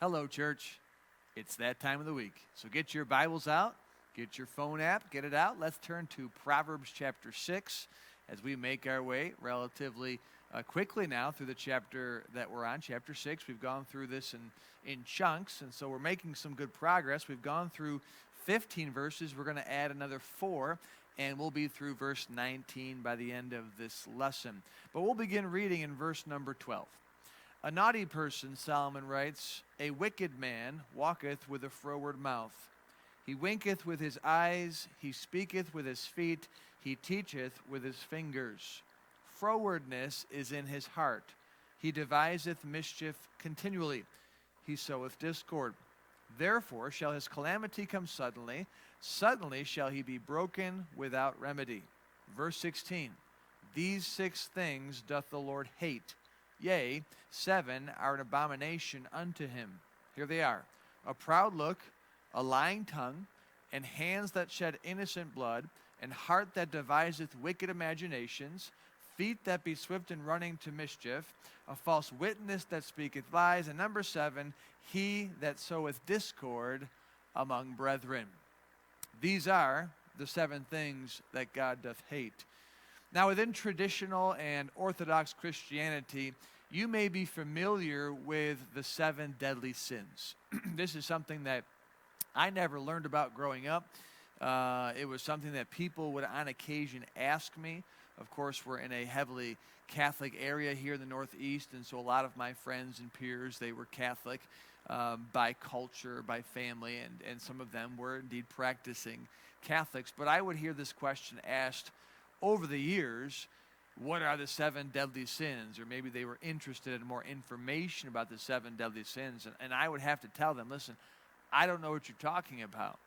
Hello, church. It's that time of the week. So get your Bibles out, get your phone app, get it out. Let's turn to Proverbs chapter 6 as we make our way relatively quickly now through the chapter that we're on, chapter 6. We've gone through this in chunks, and so we're making some good progress. We've gone through 15 verses. We're going to add another 4, and we'll be through verse 19 by the end of this lesson. But we'll begin reading in verse number 12. A naughty person, Solomon writes, a wicked man walketh with a froward mouth. He winketh with his eyes, he speaketh with his feet, he teacheth with his fingers. Frowardness is in his heart. He deviseth mischief continually. He soweth discord. Therefore shall his calamity come suddenly. Suddenly shall he be broken without remedy. Verse 16, these 6 things doth the Lord hate. Yea, 7 are an abomination unto him. Here they are: a proud look, a lying tongue, and hands that shed innocent blood, and heart that deviseth wicked imaginations, feet that be swift in running to mischief, a false witness that speaketh lies, and number 7, he that soweth discord among brethren. These are the 7 things that God doth hate. Now, within traditional and Orthodox Christianity, you may be familiar with the 7 deadly sins. This is something that I never learned about growing up. It was something that people would on occasion ask me. Of course, we're in a heavily Catholic area here in the Northeast, and so a lot of my friends and peers, they were Catholic by culture, by family, and some of them were indeed practicing Catholics. But I would hear this question asked over the years: what are the 7 deadly sins? Or maybe they were interested in more information about the 7 deadly sins. And I would have to tell them, listen, I don't know what you're talking about.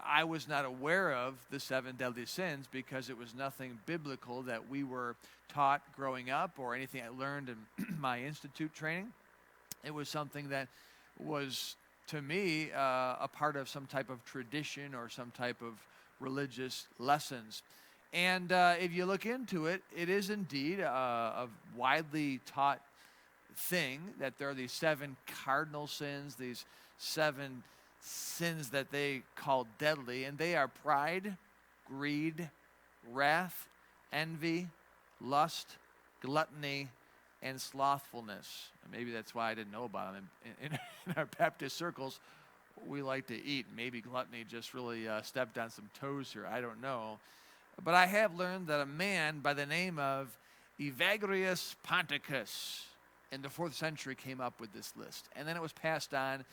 I was not aware of the 7 deadly sins because it was nothing biblical that we were taught growing up or anything I learned in my institute training. It was something that was, to me, a part of some type of tradition or some type of religious lessons. And if you look into it, it is indeed a widely taught thing that there are these 7 cardinal sins, these 7 sins that they call deadly, and they are pride, greed, wrath, envy, lust, gluttony, and slothfulness. And maybe that's why I didn't know about them. In our Baptist circles, we like to eat. Maybe gluttony just really stepped on some toes here. I don't know. But I have learned that a man by the name of Evagrius Ponticus in the 4th century came up with this list. And then it was passed on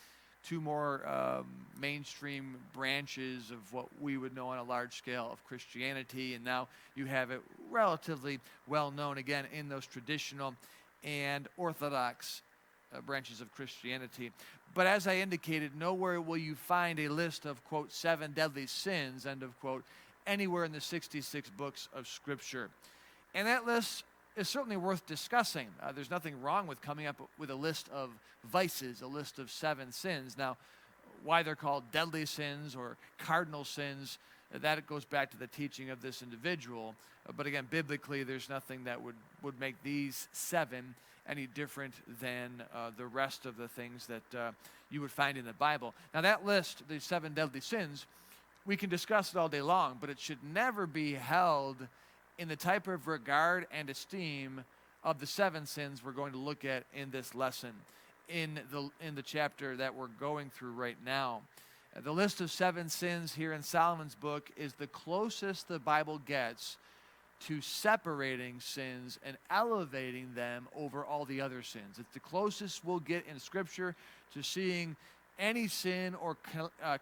to more mainstream branches of what we would know on a large scale of Christianity. And now you have it relatively well known again in those traditional and Orthodox branches of Christianity. But as I indicated, nowhere will you find a list of, quote, 7 deadly sins, end of quote, anywhere in the 66 books of Scripture. And that list is certainly worth discussing. There's nothing wrong with coming up with a list of vices, a list of 7 sins. Now, why they're called deadly sins or cardinal sins, that goes back to the teaching of this individual. But again, biblically, there's nothing that would make these 7 any different than the rest of the things that you would find in the Bible. Now, that list, the 7 deadly sins, we can discuss it all day long, but it should never be held in the type of regard and esteem of the 7 sins we're going to look at in this lesson, in the chapter that we're going through right now. The list of 7 sins here in Solomon's book is the closest the Bible gets to separating sins and elevating them over all the other sins. It's the closest we'll get in Scripture to seeing any sin or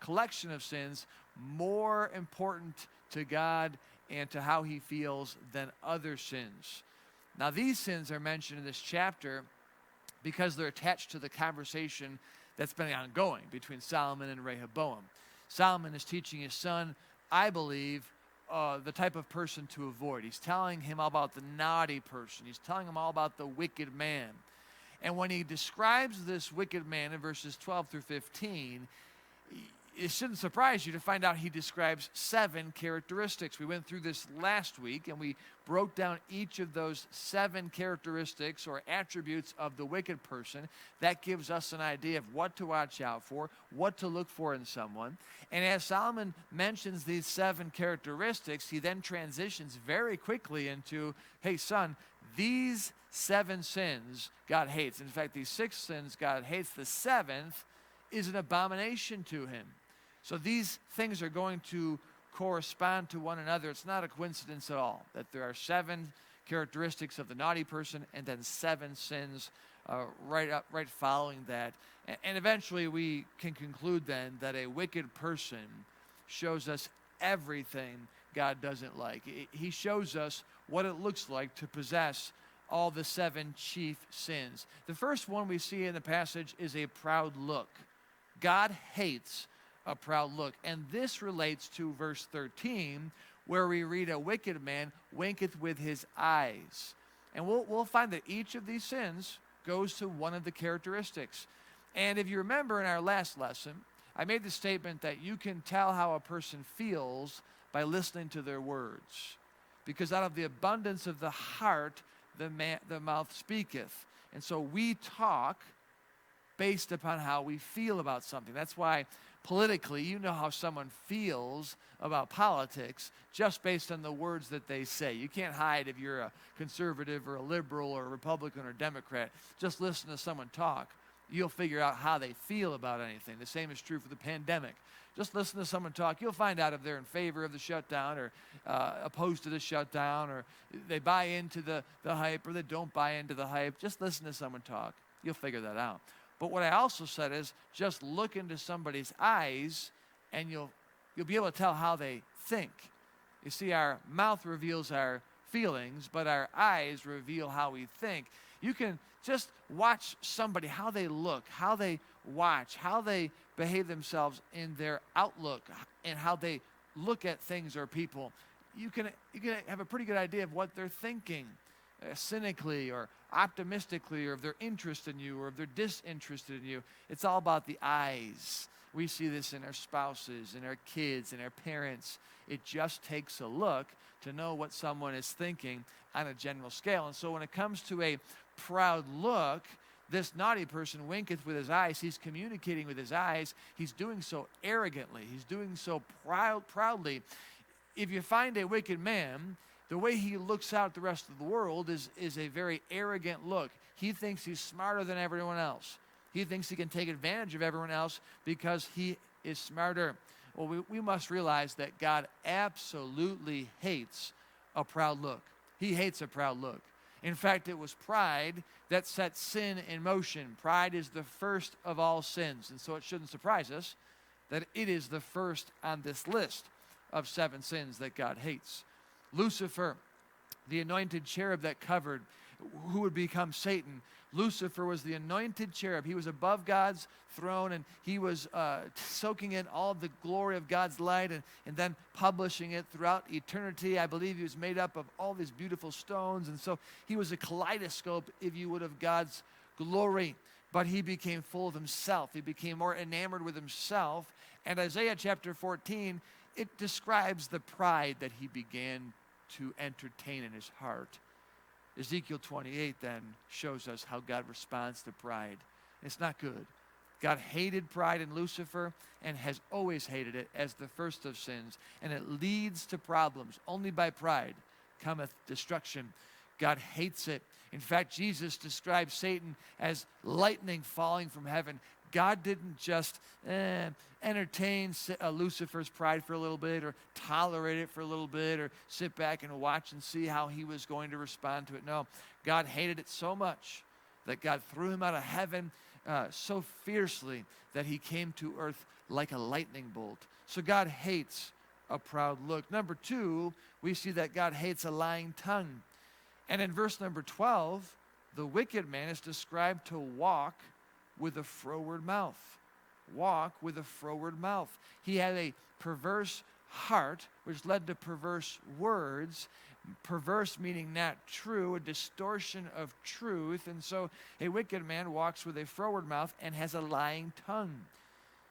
collection of sins more important to God and to how he feels than other sins. Now, these sins are mentioned in this chapter because they're attached to the conversation that's been ongoing between Solomon and Rehoboam. Solomon is teaching his son, I believe, the type of person to avoid. He's telling him all about the naughty person. He's telling him all about the wicked man. And when he describes this wicked man in verses 12 through 15, it shouldn't surprise you to find out he describes 7 characteristics. We went through this last week, and we broke down each of those 7 characteristics or attributes of the wicked person. That gives us an idea of what to watch out for, what to look for in someone. And as Solomon mentions these 7 characteristics, he then transitions very quickly into, hey, son, these 7 sins God hates. In fact, these 6 sins God hates. The 7th is an abomination to him. So these things are going to correspond to one another. It's not a coincidence at all that there are 7 characteristics of the naughty person and then 7 sins right following that. And eventually we can conclude then that a wicked person shows us everything God doesn't like. He shows us what it looks like to possess all the 7 chief sins. The first one we see in the passage is a proud look. God hates a proud look. And this relates to verse 13, where we read, a wicked man winketh with his eyes. And we'll find that each of these sins goes to one of the characteristics. And if you remember in our last lesson, I made the statement that you can tell how a person feels by listening to their words. Because out of the abundance of the heart, the mouth speaketh. And so we talk based upon how we feel about something. That's why politically, you know how someone feels about politics just based on the words that they say. You can't hide if you're a conservative or a liberal or a Republican or a Democrat. Just listen to someone talk. You'll figure out how they feel about anything. The same is true for the pandemic. Just listen to someone talk. You'll find out if they're in favor of the shutdown or opposed to the shutdown, or they buy into the hype or they don't buy into the hype. Just listen to someone talk. You'll figure that out. But what I also said is just look into somebody's eyes and you'll be able to tell how they think. You see, our mouth reveals our feelings, but our eyes reveal how we think. You can just watch somebody, how they look, how they watch, how they behave themselves in their outlook, and how they look at things or people. You can have a pretty good idea of what they're thinking, cynically or optimistically, or if they're interested in you or if they're disinterested in you. It's all about the eyes. We see this in our spouses, in our kids, in our parents. It just takes a look to know what someone is thinking on a general scale. And so when it comes to a proud look, this naughty person winketh with his eyes. He's communicating with his eyes. He's doing so arrogantly. He's doing so proudly. If you find a wicked man, the way he looks out at the rest of the world is a very arrogant look. He thinks he's smarter than everyone else. He thinks he can take advantage of everyone else because he is smarter. Well, we must realize that God absolutely hates a proud look. He hates a proud look. In fact, it was pride that set sin in motion. Pride is the first of all sins, and so it shouldn't surprise us that it is the first on this list of 7 sins that God hates. Lucifer, the anointed cherub that covered, who would become Satan. Lucifer was the anointed cherub. He was above God's throne, and he was soaking in all the glory of God's light and then publishing it throughout eternity. I believe he was made up of all these beautiful stones, and so he was a kaleidoscope, if you would, of God's glory. But he became full of himself. He became more enamored with himself. And Isaiah chapter 14, it describes the pride that he began to entertain in his heart. Ezekiel 28 then shows us how God responds to pride. It's not good. God hated pride in Lucifer and has always hated it as the first of sins. And it leads to problems. Only by pride cometh destruction. God hates it. In fact, Jesus describes Satan as lightning falling from heaven. God didn't just entertain Lucifer's pride for a little bit, or tolerate it for a little bit, or sit back and watch and see how he was going to respond to it. No, God hated it so much that God threw him out of heaven so fiercely that he came to earth like a lightning bolt. So God hates a proud look. Number 2, we see that God hates a lying tongue. And in verse number 12, the wicked man is described to walk with a froward mouth. Walk with a froward mouth. He had a perverse heart, which led to perverse words. Perverse meaning not true, a distortion of truth. And so a wicked man walks with a froward mouth and has a lying tongue.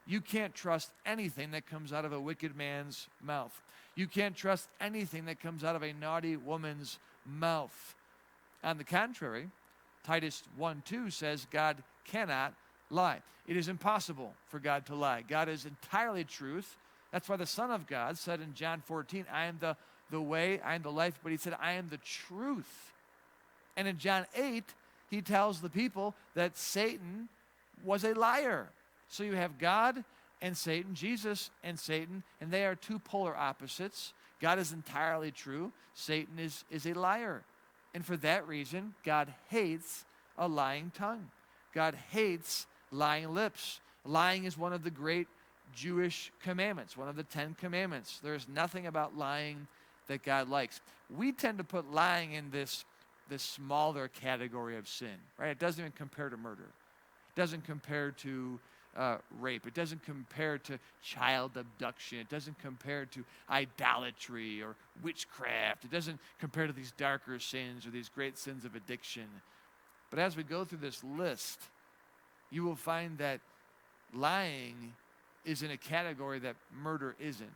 You can't trust anything that comes out of a wicked man's mouth. You can't trust anything that comes out of a naughty woman's mouth. On the contrary, Titus 1:2 says God cannot lie. It is impossible for God to lie. God is entirely truth. That's why the Son of God said in John 14, I am the way, I am the life, but he said, I am the truth. And in John 8, he tells the people that Satan was a liar. So you have God and Satan, Jesus and Satan, and they are two polar opposites. God is entirely true. Satan is a liar. And for that reason, God hates a lying tongue. God hates lying lips. Lying is one of the great Jewish commandments, one of the 10 commandments. There's nothing about lying that God likes. We tend to put lying in this smaller category of sin, right? It doesn't even compare to murder. It doesn't compare to rape. It doesn't compare to child abduction. It doesn't compare to idolatry or witchcraft. It doesn't compare to these darker sins or these great sins of addiction. But as we go through this list, you will find that lying is in a category that murder isn't.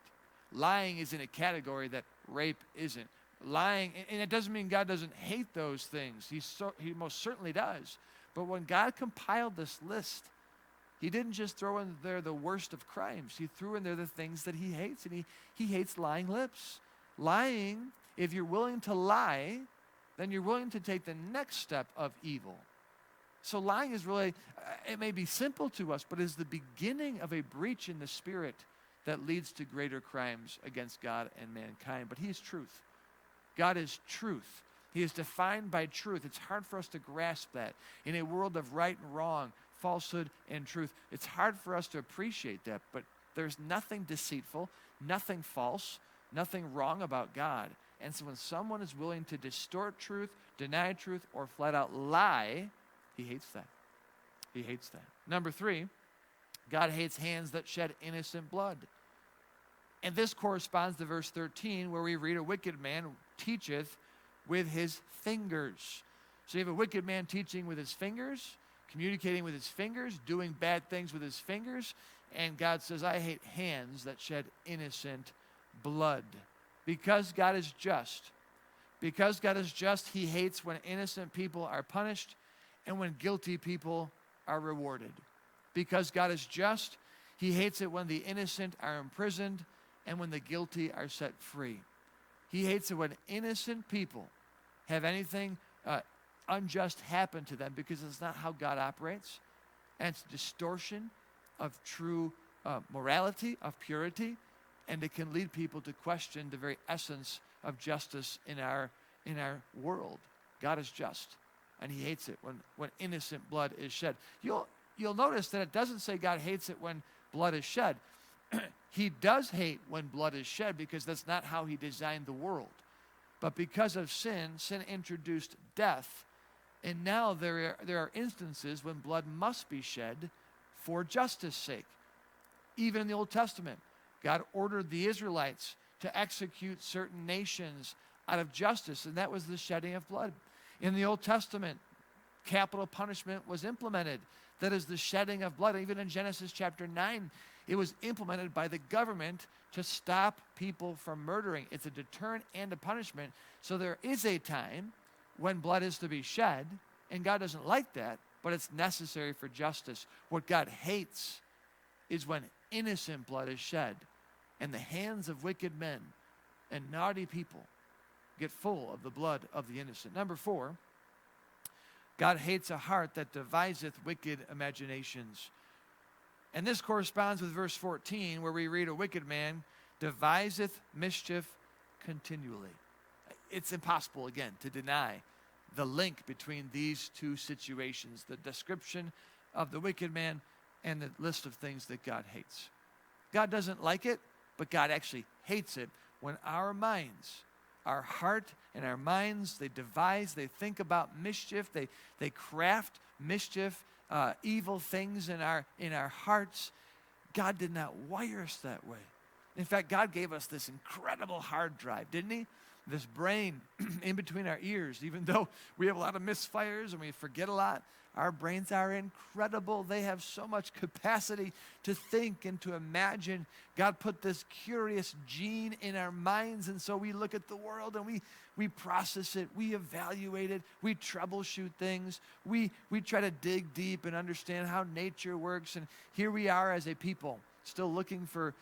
Lying is in a category that rape isn't. Lying, and it doesn't mean God doesn't hate those things. He most certainly does. But when God compiled this list, he didn't just throw in there the worst of crimes. He threw in there the things that he hates, and he hates lying lips. Lying, if you're willing to lie, then you're willing to take the next step of evil. So lying is really, it may be simple to us, but is the beginning of a breach in the spirit that leads to greater crimes against God and mankind. But he is truth. God is truth. He is defined by truth. It's hard for us to grasp that. In a world of right and wrong, falsehood and truth, it's hard for us to appreciate that. But there's nothing deceitful, nothing false, nothing wrong about God. And so when someone is willing to distort truth, deny truth, or flat out lie, he hates that. He hates that. Number 3, God hates hands that shed innocent blood. And this corresponds to verse 13, where we read, a wicked man teacheth with his fingers. So you have a wicked man teaching with his fingers, communicating with his fingers, doing bad things with his fingers. And God says, I hate hands that shed innocent blood. Because God is just. Because God is just, he hates when innocent people are punished and when guilty people are rewarded. Because God is just, he hates it when the innocent are imprisoned and when the guilty are set free. He hates it when innocent people have anything unjust happen to them, because it's not how God operates. And it's distortion of true morality, of purity, and it can lead people to question the very essence of justice in our world. God is just, and he hates it when innocent blood is shed. You'll notice that it doesn't say God hates it when blood is shed. He does hate when blood is shed, because that's not how he designed the world. But because of sin introduced death, and now there are instances when blood must be shed for justice sake. Even in the Old Testament, God ordered the Israelites to execute certain nations out of justice, and that was the shedding of blood. In the Old Testament, capital punishment was implemented. That is the shedding of blood. Even in Genesis chapter 9, it was implemented by the government to stop people from murdering. It's a deterrent and a punishment. So there is a time when blood is to be shed, and God doesn't like that, but it's necessary for justice. What God hates is when innocent blood is shed, and the hands of wicked men and naughty people get full of the blood of the innocent. Number 4, God hates a heart that deviseth wicked imaginations. And this corresponds with verse 14, where we read, a wicked man deviseth mischief continually. It's impossible, again, to deny the link between these two situations, the description of the wicked man and the list of things that God hates. God doesn't like it, but God actually hates it when our minds, our heart and our minds, they devise, they think about mischief, they craft mischief, evil things in our hearts. God did not wire us that way. In fact, God gave us this incredible hard drive, didn't he? this brain in between our ears. Even though we have a lot of misfires and we forget a lot, our brains are incredible. They have so much capacity to think and to imagine. God put this curious gene in our minds, and so we look at the world and we process it, we evaluate it, we troubleshoot things, we try to dig deep and understand how nature works. And here we are as a people still looking for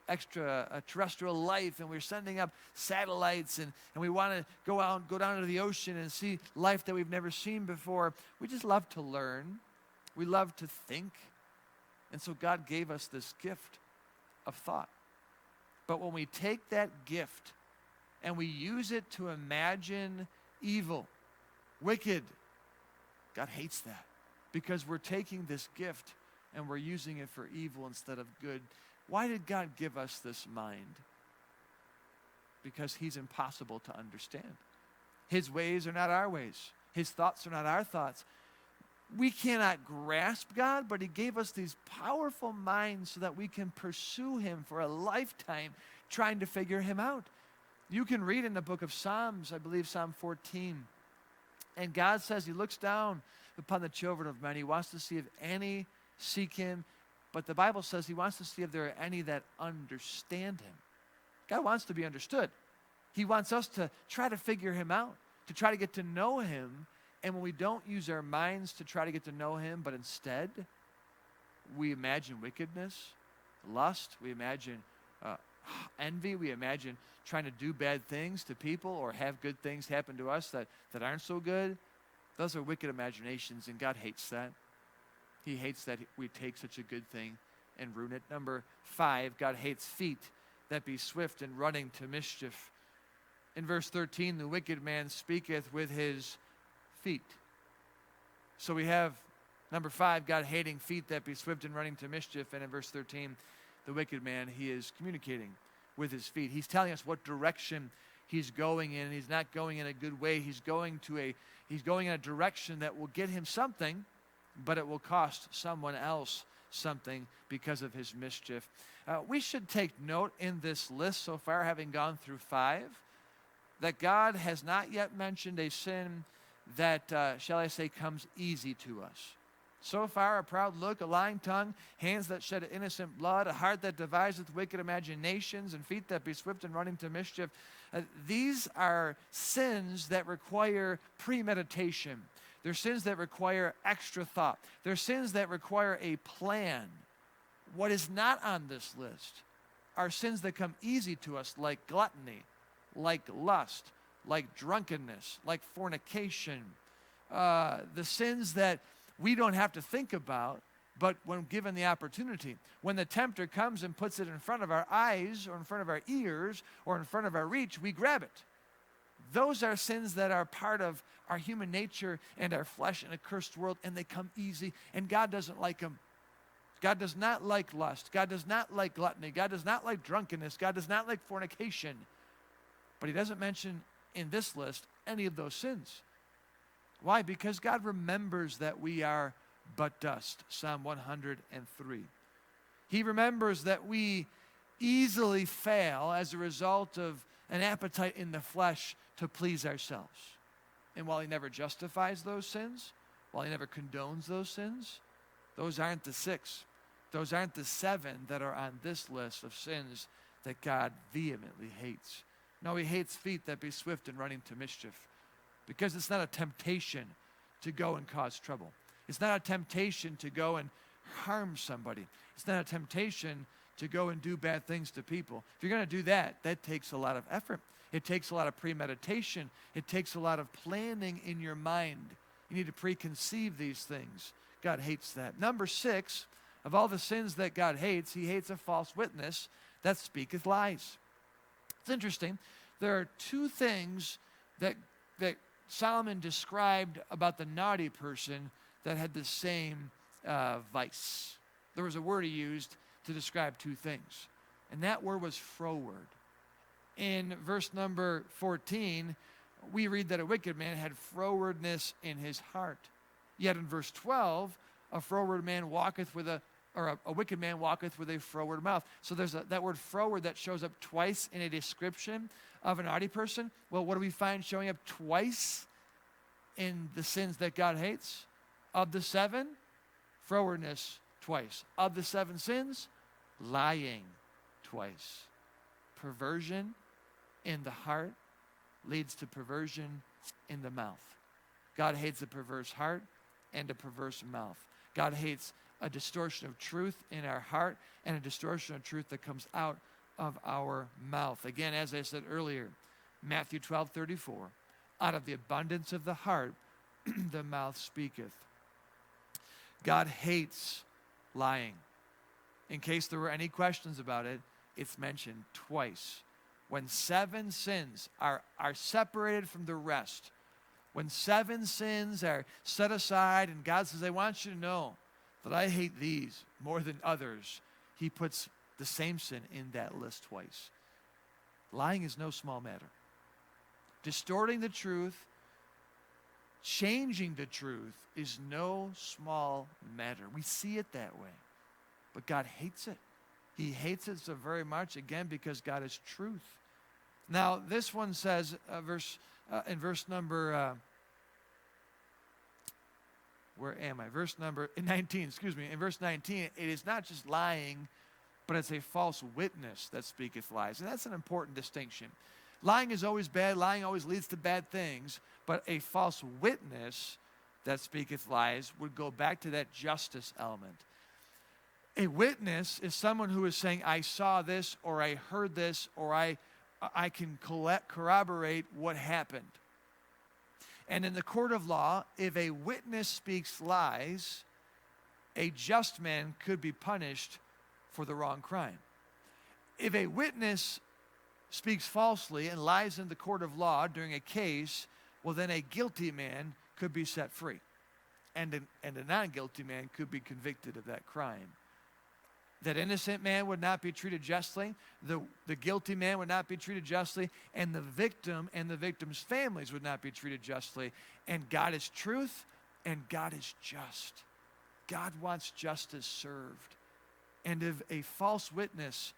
extraterrestrial life, and we're sending up satellites, and we want to go down into the ocean and see life that we've never seen before. We just love to learn. We love to think. And so God gave us this gift of thought. But when we take that gift and we use it to imagine evil, wicked, God hates that, because we're taking this gift and we're using it for evil instead of good. Why did God give us this mind? Because he's impossible to understand. His ways are not our ways. His thoughts are not our thoughts. We cannot grasp God, but he gave us these powerful minds so that we can pursue him for a lifetime trying to figure him out. You can read in the book of Psalms, I believe Psalm 14, and God says he looks down upon the children of men. He wants to see if any seek him, but the Bible says he wants to see if there are any that understand him. God wants to be understood. He wants us to try to figure him out, to try to get to know him. And when we don't use our minds to try to get to know him, but instead we imagine wickedness, lust, we imagine envy, we imagine trying to do bad things to people or have good things happen to us that aren't so good, those are wicked imaginations, and God hates that. He hates that we take such a good thing and ruin it. Number 5, God hates feet that be swift in running to mischief. In verse 13, the wicked man speaketh with his feet. So we have number 5, God hating feet that be swift in running to mischief. And in verse 13, the wicked man, he is communicating with his feet. He's telling us what direction he's going in. He's not going in a good way. He's going in a direction that will get him something, but it will cost someone else something because of his mischief. We should take note in this list so far, having gone through 5, that God has not yet mentioned a sin that, shall I say, comes easy to us. So far, a proud look, a lying tongue, hands that shed innocent blood, a heart that deviseth wicked imaginations, and feet that be swift in running to mischief. These are sins that require premeditation. They're sins that require extra thought. They're sins that require a plan. What is not on this list are sins that come easy to us, like gluttony, like lust, like drunkenness, like fornication. The sins that we don't have to think about, but when given the opportunity, when the tempter comes and puts it in front of our eyes or in front of our ears or in front of our reach, we grab it. Those are sins that are part of our human nature and our flesh in a cursed world, and they come easy, and God doesn't like them. God does not like lust. God does not like gluttony. God does not like drunkenness. God does not like fornication. But he doesn't mention in this list any of those sins. Why? Because God remembers that we are but dust. Psalm 103. He remembers that we easily fail as a result of an appetite in the flesh to please ourselves. And while he never justifies those sins, while he never condones those sins, those aren't the 6. Those aren't the 7 that are on this list of sins that God vehemently hates. No, he hates feet that be swift in running to mischief, because it's not a temptation to go and cause trouble. It's not a temptation to go and harm somebody. It's not a temptation to go and do bad things to people. If you're going to do that, that takes a lot of effort. It takes a lot of premeditation. It takes a lot of planning in your mind. You need to preconceive these things. God hates that. Number 6, of all the sins that God hates, he hates a false witness that speaketh lies. It's interesting. There are 2 things that Solomon described about the naughty person that had the same vice. There was a word he used to describe 2 things, and that word was froward. In verse number 14, we read that a wicked man had frowardness in his heart. Yet in verse 12, a froward man walketh with a or a wicked man walketh with a froward mouth. So there's that word froward that shows up twice in a description of a naughty person. Well, what do we find showing up twice in the sins that God hates? Of the 7, frowardness twice. Of the 7 sins, lying twice. Perversion in the heart leads to perversion in the mouth. God hates a perverse heart and a perverse mouth. God hates a distortion of truth in our heart and a distortion of truth that comes out of our mouth. Again, as I said earlier, Matthew 12:34, out of the abundance of the heart, the mouth speaketh. God hates lying. In case there were any questions about it, it's mentioned twice. When 7 sins are separated from the rest, when 7 sins are set aside and God says, I want you to know that I hate these more than others, he puts the same sin in that list twice. Lying is no small matter. Distorting the truth, changing the truth is no small matter. We see it that way. But God hates it. He hates it so very much, again, because God is truth. Now, this one says, in verse number 19, In verse 19, it is not just lying, but it's a false witness that speaketh lies. And that's an important distinction. Lying is always bad. Lying always leads to bad things. But a false witness that speaketh lies would go back to that justice element. A witness is someone who is saying, I saw this, or I heard this, or I can corroborate what happened. And in the court of law, if a witness speaks lies, a just man could be punished for the wrong crime. If a witness speaks falsely and lies in the court of law during a case, well, then a guilty man could be set free. And a non-guilty man could be convicted of that crime. That innocent man would not be treated justly, the guilty man would not be treated justly, and the victim and the victim's families would not be treated justly. And God is truth, and God is just. God wants justice served. And if a false witness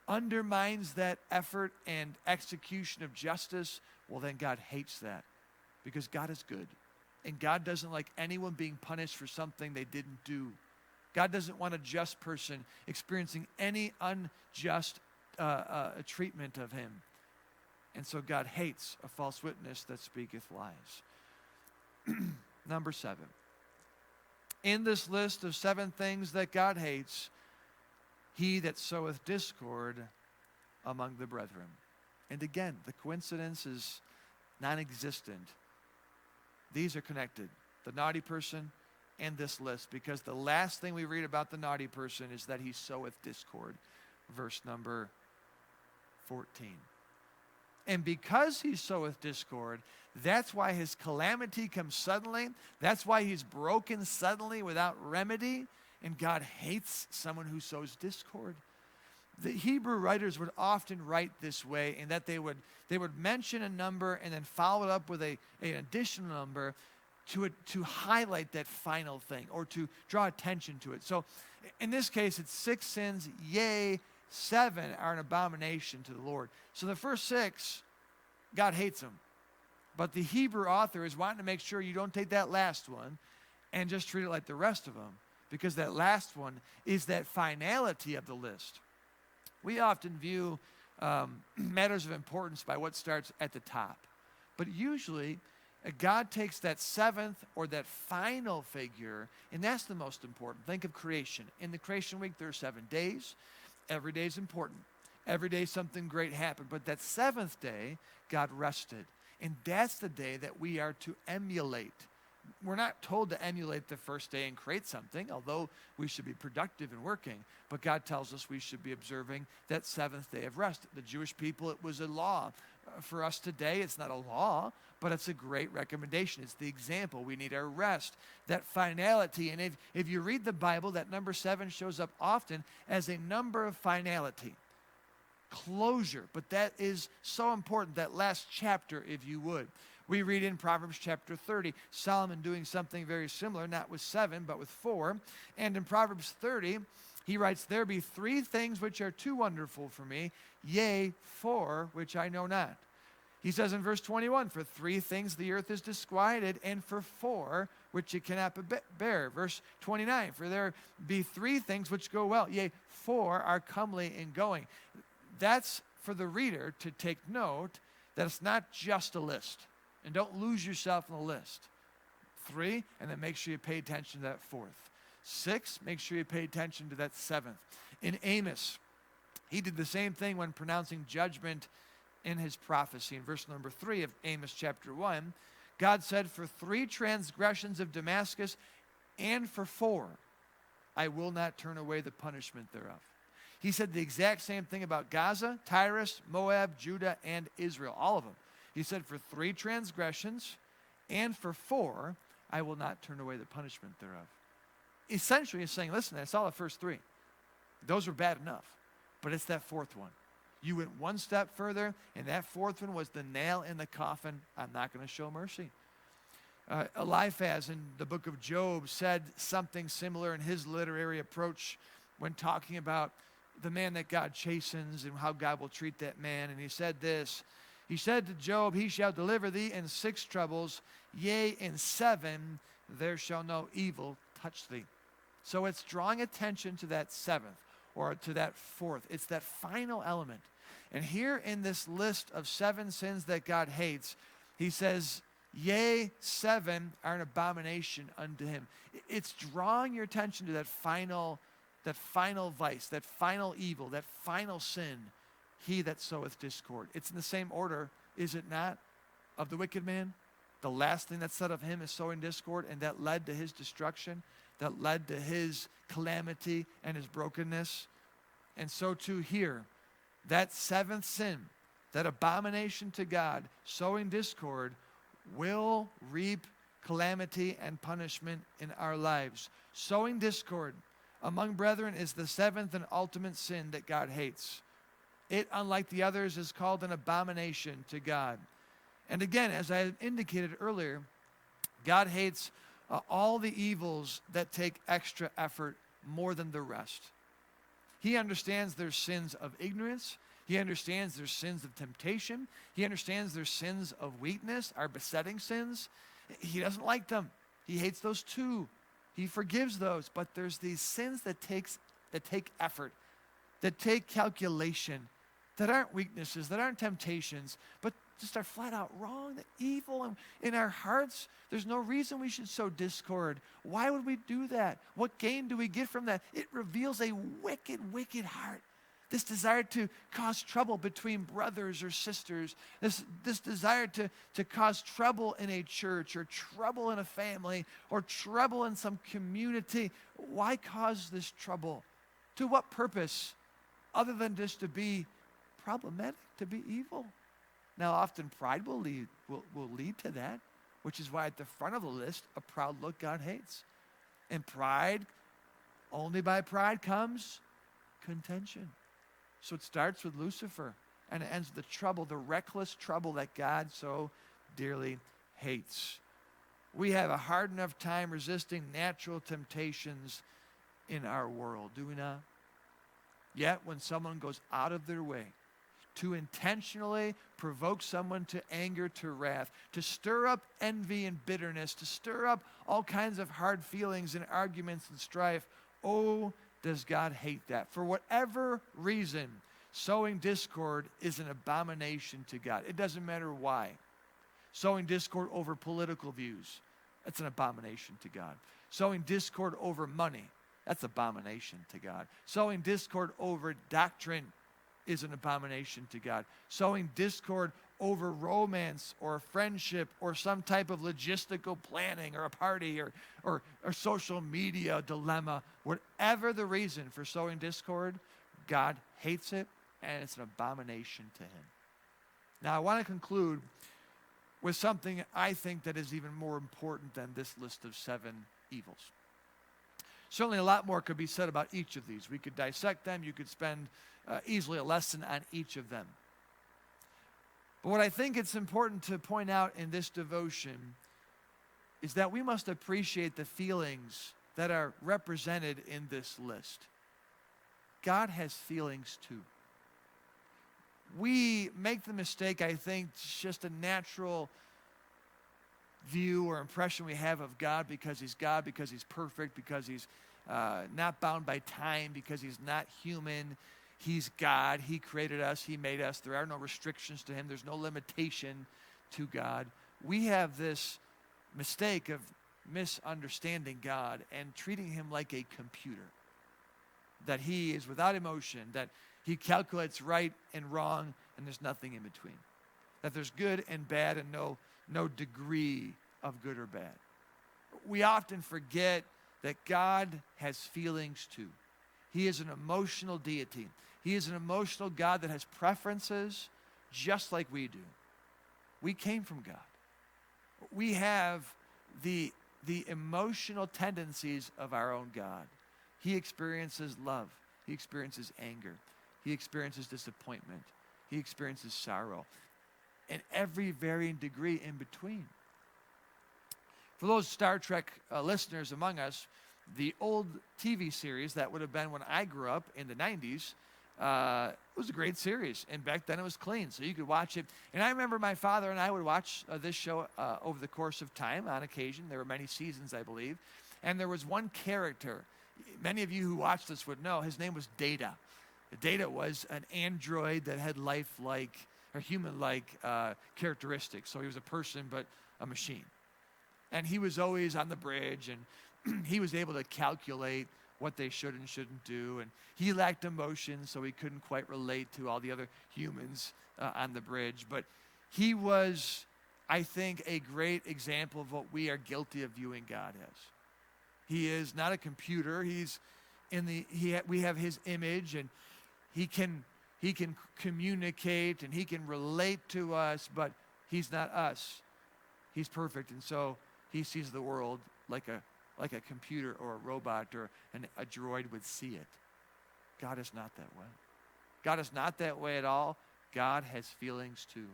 undermines that effort and execution of justice, well, then God hates that, because God is good. And God doesn't like anyone being punished for something they didn't do. God doesn't want a just person experiencing any unjust treatment of him. And so God hates a false witness that speaketh lies. Number 7. In this list of 7 things that God hates, he that soweth discord among the brethren. And again, the coincidence is non-existent. These are connected. The naughty person and this list, because the last thing we read about the naughty person is that he soweth discord. Verse number 14. And because he soweth discord, that's why his calamity comes suddenly. That's why he's broken suddenly without remedy. And God hates someone who sows discord. The Hebrew writers would often write this way, in that they would mention a number and then follow it up with an additional number to highlight that final thing, or to draw attention to it. So in this case, it's 6 sins, yea, 7 are an abomination to the Lord. So the first 6, God hates them. But the Hebrew author is wanting to make sure you don't take that last one and just treat it like the rest of them, because that last one is that finality of the list. We often view matters of importance by what starts at the top. But usually, God takes that 7th or that final figure, and that's the most important. Think of creation. In the creation week, there are 7 days. Every day is important. Every day something great happened. But that 7th day, God rested. And that's the day that we are to emulate. We're not told to emulate the first day and create something, although we should be productive and working. But God tells us we should be observing that 7th day of rest. The Jewish people, it was a law. For us today, it's not a law, but it's a great recommendation. It's the example. We need our rest, that finality. And if you read the Bible, that number 7 shows up often as a number of finality, closure. But that is so important, that last chapter, if you would. We read in Proverbs chapter 30, Solomon doing something very similar, not with 7, but with 4. And in Proverbs 30, he writes, there be 3 things which are too wonderful for me, yea, 4 which I know not. He says in verse 21, for 3 things the earth is disquieted, and for 4 which it cannot bear. Verse 29, for there be 3 things which go well, yea, 4 are comely in going. That's for the reader to take note that it's not just a list. And don't lose yourself in the list. 3, and then make sure you pay attention to that 4th. 6, make sure you pay attention to that 7th. In Amos, he did the same thing when pronouncing judgment in his prophecy. In verse number 3 of Amos chapter 1, God said, for 3 transgressions of Damascus, and for 4, I will not turn away the punishment thereof. He said the exact same thing about Gaza, Tyrus, Moab, Judah, and Israel, all of them. He said, for 3 transgressions, and for 4, I will not turn away the punishment thereof. Essentially, he's saying, listen, I saw the first 3. Those were bad enough, but it's that 4th one. You went one step further, and that 4th one was the nail in the coffin. I'm not going to show mercy. Eliphaz in the book of Job said something similar in his literary approach when talking about the man that God chastens and how God will treat that man. And he said this, he said to Job, he shall deliver thee in 6 troubles, yea, in 7 there shall no evil touch thee. So it's drawing attention to that 7th or to that 4th. It's that final element. And here in this list of 7 sins that God hates, he says, yea, 7 are an abomination unto him. It's drawing your attention to that final vice, that final evil, that final sin, he that soweth discord. It's in the same order, is it not, of the wicked man? The last thing that's said of him is sowing discord, and that led to his destruction, that led to his calamity and his brokenness. And so too here, that 7th sin, that abomination to God, sowing discord, will reap calamity and punishment in our lives. Sowing discord among brethren is the 7th and ultimate sin that God hates. It, unlike the others, is called an abomination to God. And again, as I indicated earlier, God hates all the evils that take extra effort more than the rest. He understands their sins of ignorance. He understands their sins of temptation. He understands their sins of weakness, our besetting sins. He doesn't like them. He hates those too. He forgives those. But there's these sins that take effort, that take calculation, that aren't weaknesses, that aren't temptations, but just are flat out wrong, the evil in our hearts. There's no reason we should sow discord. Why would we do that? What gain do we get from that? It reveals a wicked, wicked heart. This desire to cause trouble between brothers or sisters, this desire to cause trouble in a church or trouble in a family or trouble in some community. Why cause this trouble? To what purpose? Other than just to be problematic, to be evil. Now, often pride will lead to that, which is why at the front of the list, a proud look God hates. And pride, only by pride comes contention. So it starts with Lucifer, and it ends with the trouble, the reckless trouble that God so dearly hates. We have a hard enough time resisting natural temptations in our world, do we not? Yet when someone goes out of their way to intentionally provoke someone to anger, to wrath, to stir up envy and bitterness, to stir up all kinds of hard feelings and arguments and strife, oh, does God hate that? For whatever reason, sowing discord is an abomination to God. It doesn't matter why. Sowing discord over political views, that's an abomination to God. Sowing discord over money, that's abomination to God. Sowing discord over doctrine is an abomination to God. Sowing discord over romance or friendship or some type of logistical planning or a party or social media dilemma, whatever the reason for sowing discord, God hates it and it's an abomination to him. Now I want to conclude with something I think that is even more important than this list of 7 evils. Certainly a lot more could be said about each of these. We could dissect them. You could spend easily a lesson on each of them. But what I think it's important to point out in this devotion is that we must appreciate the feelings that are represented in this list. God has feelings too. We make the mistake, I think, just a natural view or impression we have of God, because he's perfect, because he's not bound by time, because he's not human. He's God. He created us. He made us. There are no restrictions to him. There's no limitation to God. We have this mistake of misunderstanding God and treating him like a computer, that he is without emotion, that he calculates right and wrong, and there's nothing in between, that there's good and bad and no degree of good or bad. We often forget that God has feelings too. He is an emotional deity. He is an emotional God that has preferences just like we do. We came from God. We have the emotional tendencies of our own God. He experiences love. He experiences anger. He experiences disappointment. He experiences sorrow, and every varying degree in between. For those Star Trek listeners among us, the old TV series that would have been when I grew up in the 90s, it was a great series. And back then it was clean, so you could watch it. And I remember my father and I would watch this show over the course of time on occasion. There were many seasons, I believe. And there was one character. Many of you who watched this would know. His name was Data. Data was an android that had life-like or human-like characteristics. So he was a person, but a machine. And he was always on the bridge, and he was able to calculate what they should and shouldn't do. And he lacked emotion, so he couldn't quite relate to all the other humans on the bridge. But he was, I think, a great example of what we are guilty of viewing God as. He is not a computer. We have his image, and he can communicate and he can relate to us, but he's not us. He's perfect, and so he sees the world like a computer or a robot or a droid would see it. God is not that way. God is not that way at all. God has feelings too.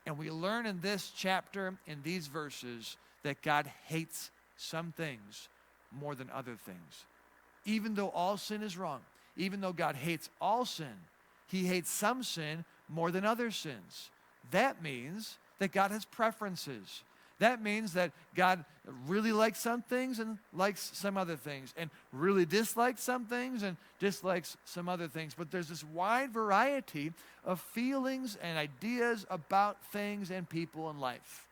And we learn in this chapter, in these verses, that God hates some things more than other things. Even though all sin is wrong, even though God hates all sin, he hates some sin more than other sins. That means that God has preferences. That means that God really likes some things and likes some other things, and really dislikes some things and dislikes some other things. But there's this wide variety of feelings and ideas about things and people in life.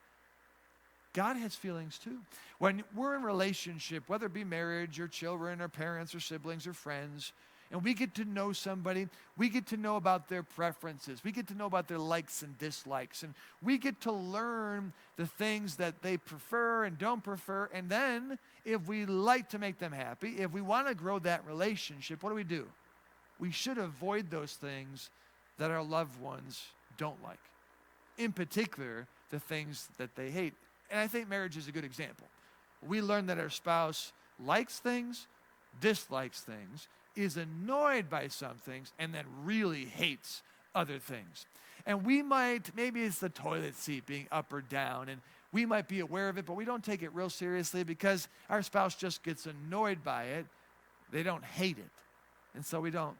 God has feelings too. When we're in relationship, whether it be marriage or children or parents or siblings or friends, and we get to know somebody, we get to know about their preferences. We get to know about their likes and dislikes. And we get to learn the things that they prefer and don't prefer. And then, if we like to make them happy, if we want to grow that relationship, what do? We should avoid those things that our loved ones don't like. In particular, the things that they hate. And I think marriage is a good example. We learn that our spouse likes things, dislikes things, is annoyed by some things, and then really hates other things. And we might, maybe it's the toilet seat being up or down, and we might be aware of it, but we don't take it real seriously because our spouse just gets annoyed by it. They don't hate it. And so we don't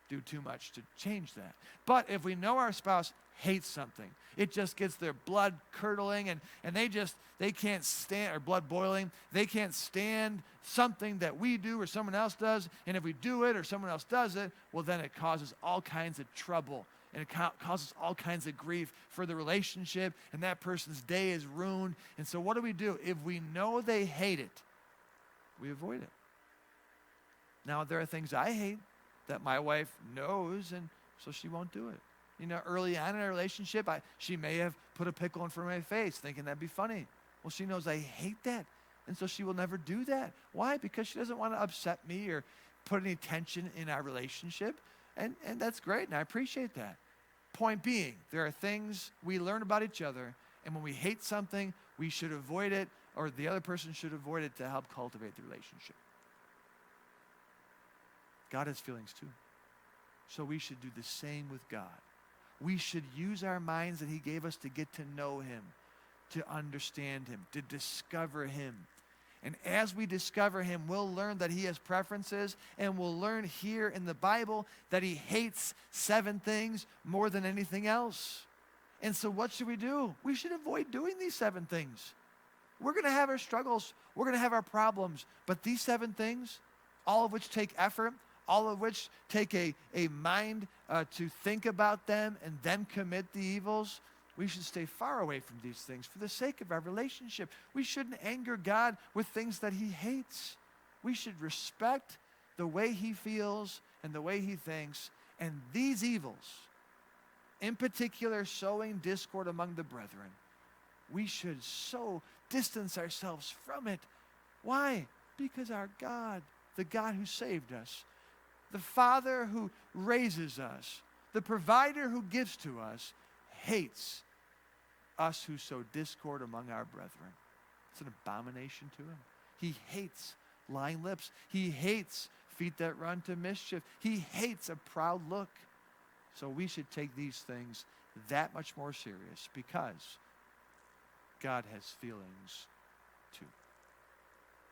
do too much to change that. But if we know our spouse hates something, it just gets their blood curdling, and they can't stand, or blood boiling, they can't stand something that we do or someone else does, and if we do it or someone else does it, well, then it causes all kinds of trouble, and it causes all kinds of grief for the relationship, and that person's day is ruined. And so what do? If we know they hate it, we avoid it. Now, there are things I hate that my wife knows, and so she won't do it. You know, early on in our relationship, she may have put a pickle in front of my face thinking that'd be funny. Well, she knows I hate that, and so she will never do that. Why? Because she doesn't want to upset me or put any tension in our relationship, and that's great, and I appreciate that. Point being, there are things we learn about each other, and when we hate something, we should avoid it, or the other person should avoid it to help cultivate the relationship. God has feelings too. So we should do the same with God. we should use our minds that he gave us to get to know him, to understand him, to discover him. And as we discover him, we'll learn that he has preferences, and we'll learn here in the Bible that he hates 7 things more than anything else. And so what should we do? We should avoid doing these 7 things. We're going to have our struggles. We're going to have our problems. But these 7 things, all of which take effort, all of which take a mind to think about them and then commit the evils, we should stay far away from these things for the sake of our relationship. We shouldn't anger God with things that he hates. We should respect the way he feels and the way he thinks. And these evils, in particular, sowing discord among the brethren, we should so distance ourselves from it. Why? Because our God, the God who saved us, the Father who raises us, the provider who gives to us, hates us who sow discord among our brethren. It's an abomination to him. He hates lying lips. He hates feet that run to mischief. He hates a proud look. So we should take these things that much more serious because God has feelings too.